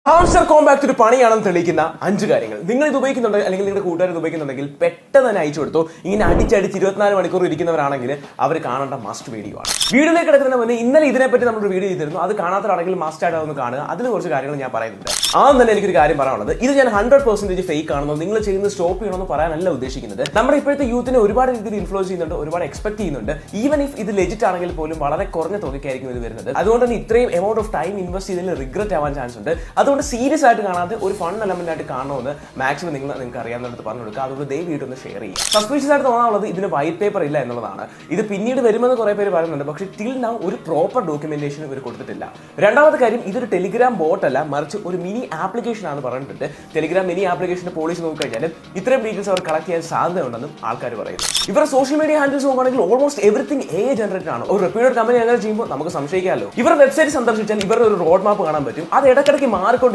Hamster compact ഒരു പണിയാണെന്ന് തെളിയിക്കുന്ന 5 കാര്യങ്ങൾ. നിങ്ങൾ ഇത് ഉപയോഗിക്കുന്നുണ്ടെങ്കിൽ അല്ലെങ്കിൽ നിങ്ങളുടെ കൂട്ടുകാർ ഉപയോഗിക്കുന്നുണ്ടെങ്കിൽ പെട്ടെന്ന് തന്നെ അയച്ചു കൊടുത്തു. ഇങ്ങനെ അടിച്ചടിച്ച് 24 മണിക്കൂർ ഇരിക്കുന്നവരാണെങ്കിൽ അവർ കാണേണ്ട മസ്റ്റ് വീഡിയോ ആണ്. വീഡിയോയിലേക്ക് കിടക്കുന്നതിന് മുന്നേ ഇന്നലെ ഇതിനെപ്പറ്റി നമ്മളൊരു വീഡിയോ ചെയ്തിരുന്നു. അത് കാണാത്തവരാണെങ്കിൽ മസ്റ്റ് ആയിട്ട് ഒന്ന് കാണുക. അതിൽ കുറച്ച് കാര്യങ്ങൾ ഞാൻ പറയുന്നുണ്ട്. ആദ്യം തന്നെ എനിക്കൊരു കാര്യം പറയാനുള്ളത്, ഇത് ഞാൻ 100% ഫേക്ക് ആണെന്നോ നിങ്ങൾ ചെയ്യുന്നത് സ്റ്റോപ്പ് ചെയ്യണമെന്ന് പറയാനല്ല ഉദ്ദേശിക്കുന്നത്. നമ്മുടെ ഇപ്പോഴത്തെ യൂത്തിനെ ഒരുപാട് രീതിയിൽ ഇൻഫ്ലുവൻസ് ചെയ്യുന്നുണ്ട്, ഒരുപാട് എക്സ്പെക്ട് ചെയ്യുന്നുണ്ട്. ഈവൻ ഇഫ് ഇത് ലെജിറ്റ് ആണെങ്കിൽ പോലും വളരെ കുറഞ്ഞ തുകയ്ക്കായിരിക്കും ഇത് വരുന്നത്. അതുകൊണ്ട് തന്നെ ഇത്രയും എമൗണ്ട് ഓഫ് ടൈം ഇൻവെസ്റ്റ് ചെയ്തതിൽ റിഗ്രറ്റ് ആവാൻ ചാൻസ് ഉണ്ട്. അതുകൊണ്ട് സീരിയസ് ആയിട്ട് കാണാതെ ഒരു ഫൺ എലമെന്റ് ആയിട്ട് കാണണമെന്ന് മാക്സിമം നിങ്ങൾക്ക് അറിയാവുന്നത് പറഞ്ഞു കൊടുക്കുക. അതുകൊണ്ട് ദയവായിട്ട് ഒന്ന് ഷെയർ ചെയ്യുക. സസ്പീഷ്യസ് ആയിട്ട് തോന്നാനുള്ളത് ഇതിന് വൈറ്റ് പേപ്പർ ഇല്ല എന്നുള്ളതാണ്. ഇത് പിന്നീട് വരുമെന്ന് കുറെ പേര് പറയുന്നുണ്ട്, പക്ഷേ ടിൽ നൗ ഒരു പ്രോപ്പർ ഡോക്യുമെന്റേഷൻ ഇവർ കൊടുത്തിട്ടില്ല. രണ്ടാമത്തെ കാര്യം, ഇതൊരു ടെലിഗ്രാം ബോട്ട് അല്ല, മറിച്ച് ഒരു മിനി ആപ്ലിക്കേഷൻ ആണ് പറഞ്ഞിട്ടുണ്ട്. ടെലിഗ്രാം മിനി ആപ്ലിക്കേഷന്റെ പോളിസി നോക്കിക്കഴിഞ്ഞാൽ ഇത്രയും ഡീറ്റെയിൽസ് അവർ കളക്ട് ചെയ്യാൻ സാധ്യതയുണ്ടെന്നും ആൾക്കാർ പറയുന്നു. ഇവരുടെ സോഷ്യൽ മീഡിയ ഹാൻഡിൽസ് നോക്കുകയാണെങ്കിൽ ഓൾമോസ്റ്റ് എവറിത്തിങ് AI ജനറേറ്റഡ് ആണ്. ഒരു റെപ്യൂട്ടഡ് കമ്പനി അങ്ങനെ ചെയ്യുമ്പോൾ നമുക്ക് സംശയിക്കാമല്ലോ. ഇവരുടെ വെബ്സൈറ്റ് സന്ദർശിച്ചാൽ ഇവരുടെ ഒരു റോഡ് മാപ്പ് കാണാൻ പറ്റും. അത് ഇടയ്ക്കിടയ്ക്ക് മാറിക്കൊണ്ടിരിക്കും.